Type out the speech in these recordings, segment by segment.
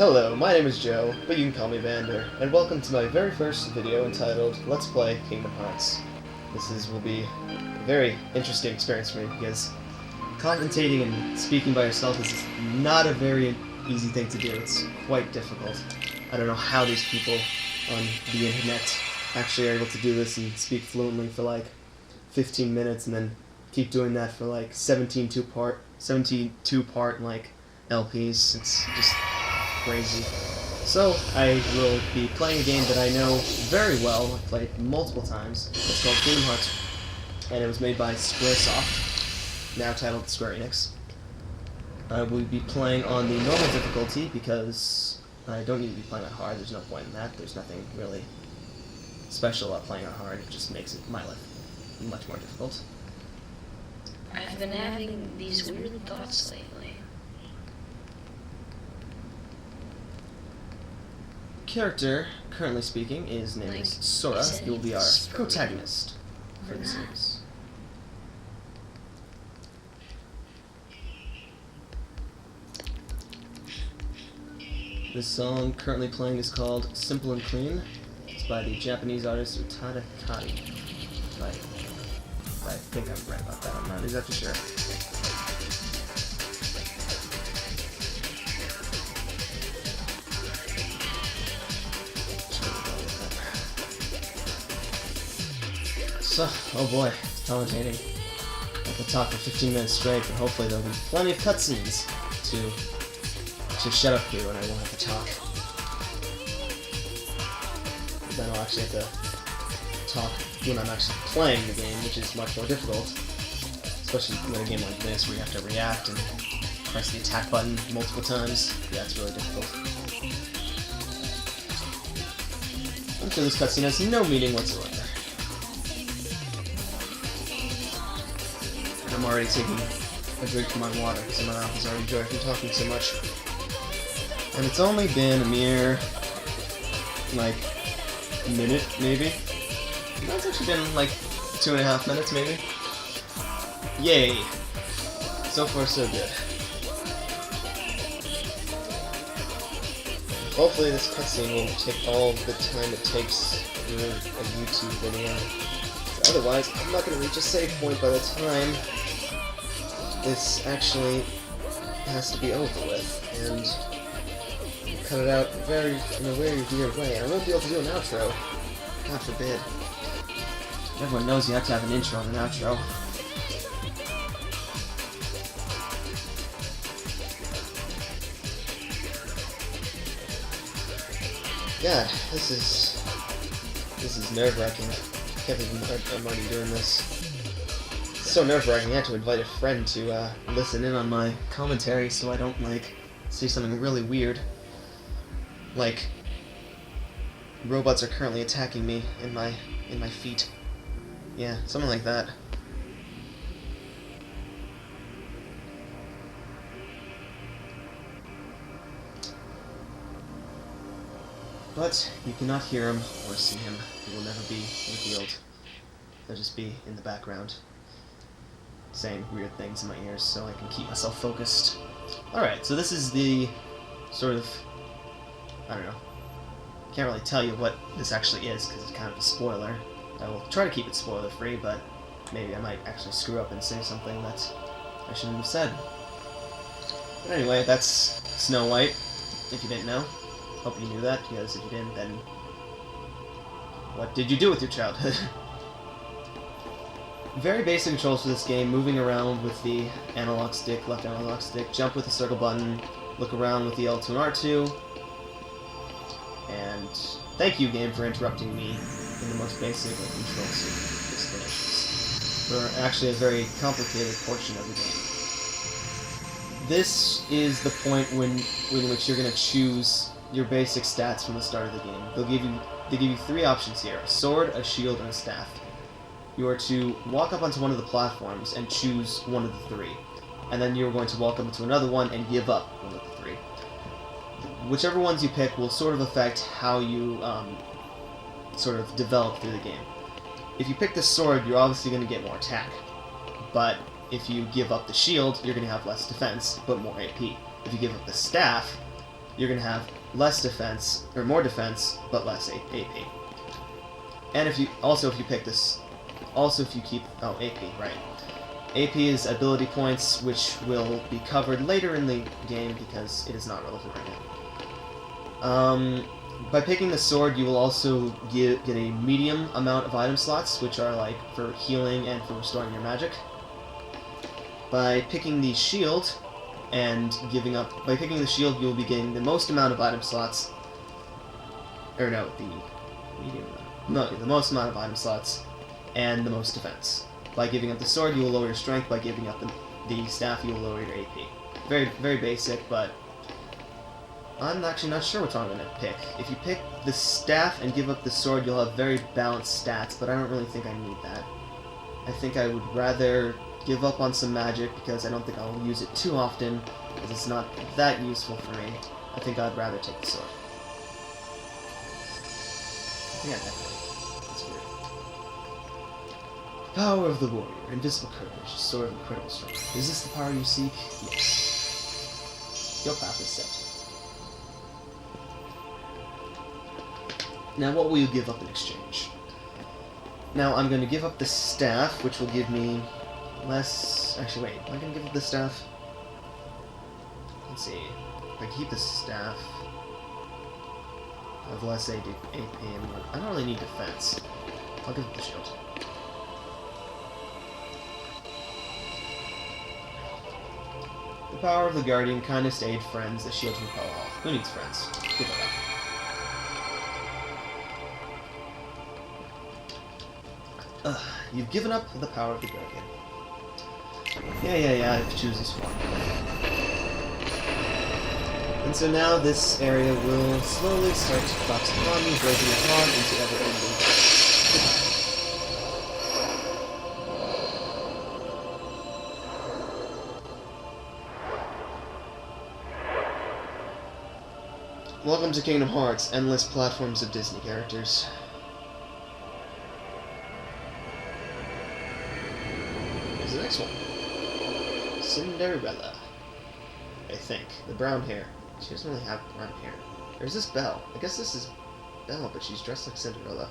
Hello, my name is Joe, but you can call me Vander, and welcome to my very first video entitled Let's Play Kingdom Hearts. Will be a very interesting experience for me because commentating and speaking by yourself is not a very easy thing to do. It's quite difficult. I don't know how these people on the internet actually are able to do this and speak fluently for like 15 minutes and then keep doing that for like 17 two-part like LPs. It's just crazy. So I will be playing a game that I know very well. I've played multiple times. It's called Kingdom Hearts, and it was made by Squaresoft, now titled Square Enix. I will be playing on the normal difficulty because I don't need to be playing on hard. There's no point in that. There's nothing really special about playing on hard. It just makes my life much more difficult. I've been having these weird thoughts lately. Character currently speaking is named as Sora. He will be our protagonist for the series. This song currently playing is called Simple and Clean. It's by the Japanese artist Utada Kari. I think I'm right about that. I'm not exactly sure. So, oh boy, commentating. I could talk for 15 minutes straight, but hopefully there'll be plenty of cutscenes to shut up here when I won't have to talk. But then I'll actually have to talk when I'm actually playing the game, which is much more difficult. Especially in a game like this where you have to react and press the attack button multiple times. Yeah, it's really difficult. I'm sure this cutscene has no meaning whatsoever. I'm already taking a drink from my water because my mouth is already dry from talking so much. And it's only been a mere, like, minute, maybe? No, it's actually been like 2.5 minutes, maybe? Yay! So far, so good. Hopefully this cutscene won't take all the time it takes for a YouTube video. Otherwise, I'm not going to reach a save point by the time this actually has to be over with, and cut it out in a very weird way. I won't be able to do an outro. God forbid. Everyone knows you have to have an intro and an outro. God, this is nerve-wracking. I can't believe I'm already doing this. It's so nerve-wracking. I had to invite a friend to listen in on my commentary so I don't like see something really weird. Like robots are currently attacking me in my feet. Yeah, something like that. But you cannot hear him or see him. He will never be revealed. He'll just be in the background, saying weird things in my ears so I can keep myself focused. Alright, so this is the sort of, I don't know, can't really tell you what this actually is because it's kind of a spoiler. I will try to keep it spoiler-free, but maybe I might actually screw up and say something that I shouldn't have said. But anyway, that's Snow White, if you didn't know. Hope you knew that, because if you didn't, then what did you do with your childhood? Very basic controls for this game, moving around with the analog stick, left analog stick, jump with the circle button, look around with the L2 and R2, and thank you, game, for interrupting me in the most basic of control explanations for actually a very complicated portion of the game. This is the point in which you're going to choose your basic stats from the start of the game. They give you 3 options here: a sword, a shield, and a staff. You are to walk up onto one of the platforms and choose one of the 3. And then you're going to walk up into another one and give up one of the 3. Whichever ones you pick will sort of affect how you sort of develop through the game. If you pick the sword, you're obviously going to get more attack. But if you give up the shield, you're going to have less defense, but more AP. If you give up the staff, you're going to have less defense, or more defense, but less AP. And if you pick this, if you keep, AP, right. AP is ability points, which will be covered later in the game because it is not relevant right now. By picking the sword, you will also get a medium amount of item slots, which are like for healing and for restoring your magic. By picking the shield, by picking the shield, you'll be getting the most amount of item slots. Or no, the medium amount. No, the most amount of item slots, and the most defense. By giving up the sword, you will lower your strength. By giving up the staff, you will lower your AP. Very, very basic, but I'm actually not sure which one I'm going to pick. If you pick the staff and give up the sword, you'll have very balanced stats, but I don't really think I need that. I think I would rather give up on some magic, because I don't think I'll use it too often, because it's not that useful for me. I think I'd rather take the sword. Yeah, definitely. That's weird. Power of the Warrior. Invisible courage. Sword of incredible strength. Is this the power you seek? Yes. Your path is set. Now, what will you give up in exchange? Now, I'm going to give up the staff, which will give me less... Actually, wait. Am I going to give up the staff? Let's see. If I keep the staff, I have less AP and more... I don't really need defense. I'll give up the shield. The power of the Guardian, kindness to aid friends, the shield to repel all. Who needs friends? Give it up. You've given up the power of the Guardian. Yeah, it chooses form. And so now this area will slowly start to collapse upon me, breaking it apart into ever-ending Welcome to Kingdom Hearts, endless platforms of Disney characters. Here's the next one. Cinderella. I think. The brown hair. She doesn't really have brown hair. There's this Belle. I guess this is Belle, but she's dressed like Cinderella.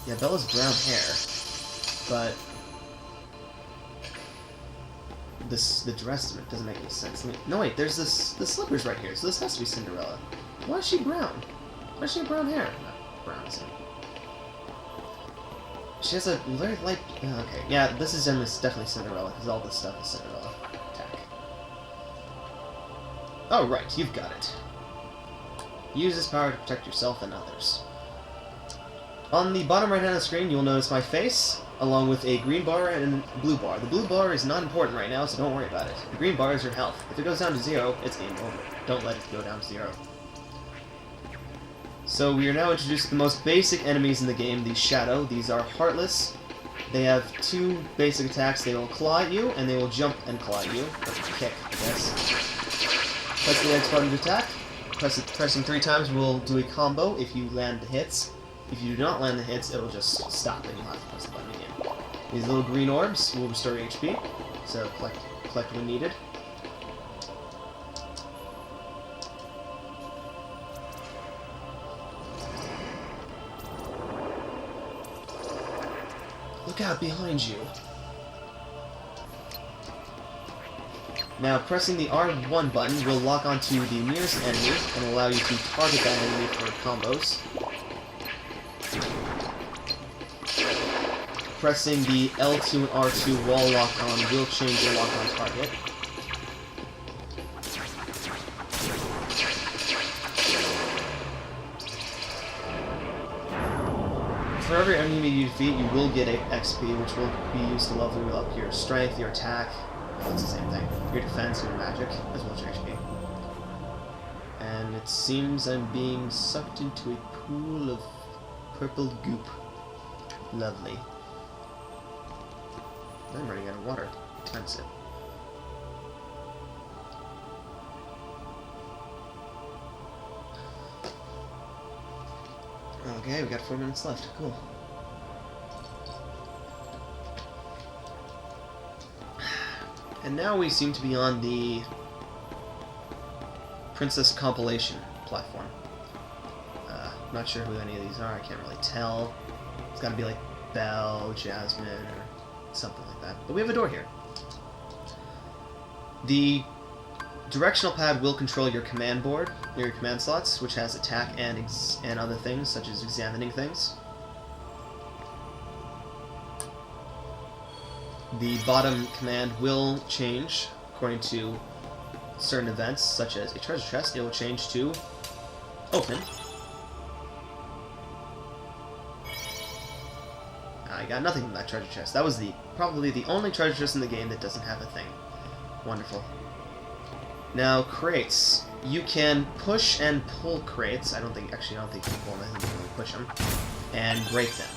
Yeah, Bella's brown hair. But the dress doesn't make any sense. No wait, there's the slippers right here, so this has to be Cinderella. Why is she brown? Why does she have brown hair? Not brown, is it? She has a very light... okay, yeah, this is definitely Cinderella, because all this stuff is Cinderella. Attack. Oh, right, you've got it. Use this power to protect yourself and others. On the bottom right hand of the screen, you'll notice my face, along with a green bar and a blue bar. The blue bar is not important right now, so don't worry about it. The green bar is your health. If it goes down to 0, it's game over. Don't let it go down to 0. So we are now introduced to the most basic enemies in the game, the Shadow. These are heartless. They have 2 basic attacks. They will claw at you, and they will jump and claw at you. Or kick, I guess. Press the X button to attack. Pressing 3 times will do a combo if you land the hits. If you do not land the hits, it will just stop and you'll have to press the button again. These little green orbs will restore HP, so collect when needed. Look out behind you. Now, pressing the R1 button will lock onto the nearest enemy and allow you to target that enemy for combos. Pressing the L2 and R2 while locked on will change your lock on target. For every enemy you defeat, you will get XP, which will be used to level up your strength, your attack, well, it's the same thing, your defense, your magic, as well as your HP. And it seems I'm being sucked into a pool of purple goop. Lovely. I'm running out of water. Time sip. Okay, we got 4 minutes left. Cool. And now we seem to be on the Princess compilation platform. Not sure who any of these are. I can't really tell. It's got to be like Belle, Jasmine, or something like that. But we have a door here. The directional pad will control your command board, your command slots, which has attack and other things, such as examining things. The bottom command will change according to certain events, such as a treasure chest. It will change to open. I got nothing from that treasure chest. That was probably the only treasure chest in the game that doesn't have a thing. Wonderful. Now, crates. You can push and pull crates. I don't think you can pull them. I think you can only push them. And break them.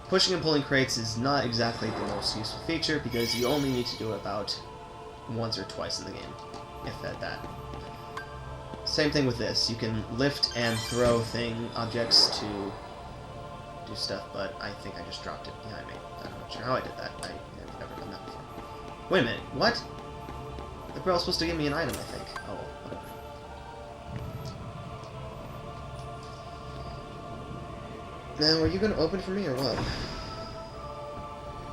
Pushing and pulling crates is not exactly the most useful feature, because you only need to do it about once or twice in the game, if at that. Same thing with this. You can lift and throw objects to do stuff, but I think I just dropped it behind me. I'm not sure how I did that. I've never done that before. Wait a minute, what? The girl's supposed to give me an item, I think. Oh, whatever. Now, are you going to open for me or what?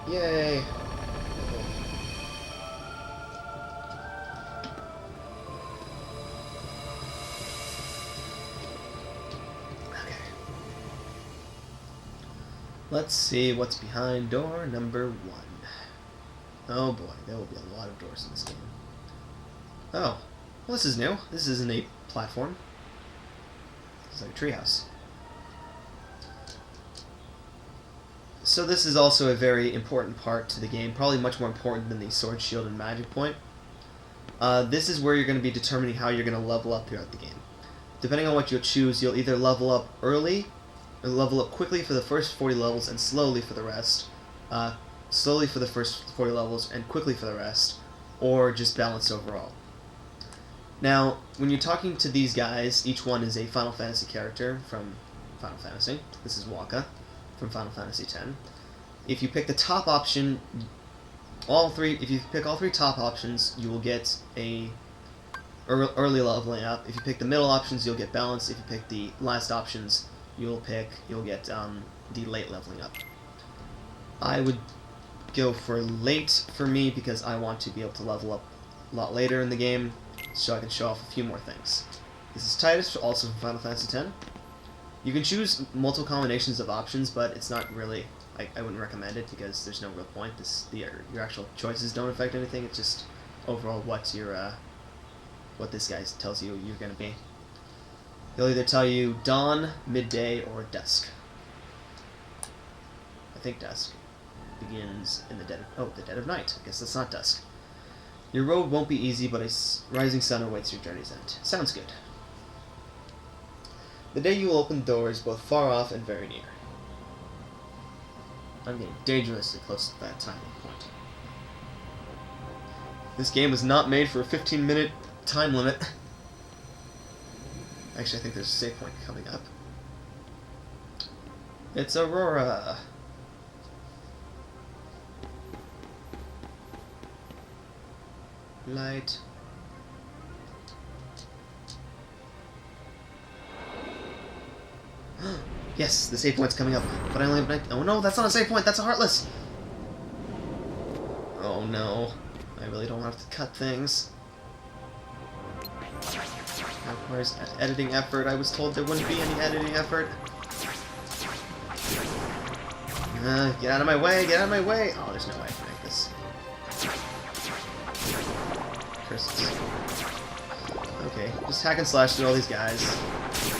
Yay! Okay. Let's see what's behind door number 1. Oh boy, there will be a lot of doors in this game. Oh, well, this is new. This isn't a platform. It's like a treehouse. So this is also a very important part to the game, probably much more important than the sword, shield, and magic point. This is where you're going to be determining how you're going to level up throughout the game. Depending on what you'll choose, you'll either level up early, or level up quickly for the first 40 levels and slowly for the rest. Slowly for the first 40 levels and quickly for the rest, or just balance overall. Now, when you're talking to these guys, each one is a Final Fantasy character from Final Fantasy. This is Waka from Final Fantasy X. If you pick the top option, if you pick all 3 top options, you will get a early leveling up. If you pick the middle options, you'll get balance. If you pick the last options, you'll get the late leveling up. I would go for late for me because I want to be able to level up a lot later in the game, so I can show off a few more things. This is Titus, also from Final Fantasy X. You can choose multiple combinations of options, but it's not really, I wouldn't recommend it because there's no real point. Your actual choices don't affect anything. It's just overall what this guy tells you you're going to be. He'll either tell you dawn, midday, or dusk. I think dusk begins in the dead of night. I guess that's not dusk. Your road won't be easy, but a rising sun awaits your journey's end. Sounds good. The day you will open doors both far off and very near. I'm getting dangerously close to that time point. This game was not made for a 15-minute time limit. Actually, I think there's a save point coming up. It's Aurora. Light. Yes, the save point's coming up, but I only have 19. Oh no, that's not a save point, that's a Heartless! Oh no, I really don't have to cut things. That requires editing effort. I was told there wouldn't be any editing effort. Get out of my way, get out of my way! Oh, there's no way I can make this. Curses. Okay, just hack and slash through all these guys.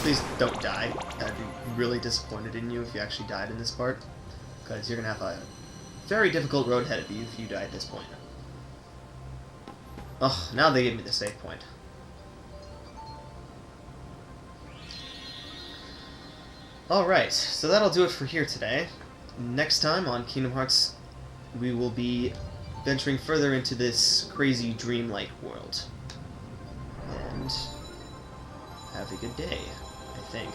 Please don't die. I'd be really disappointed in you if you actually died in this part, because you're going to have a very difficult road ahead of you if you die at this point. Oh, now they gave me the save point. Alright, so that'll do it for here today. Next time on Kingdom Hearts, we will be venturing further into this crazy dreamlike world. And have a good day, I think.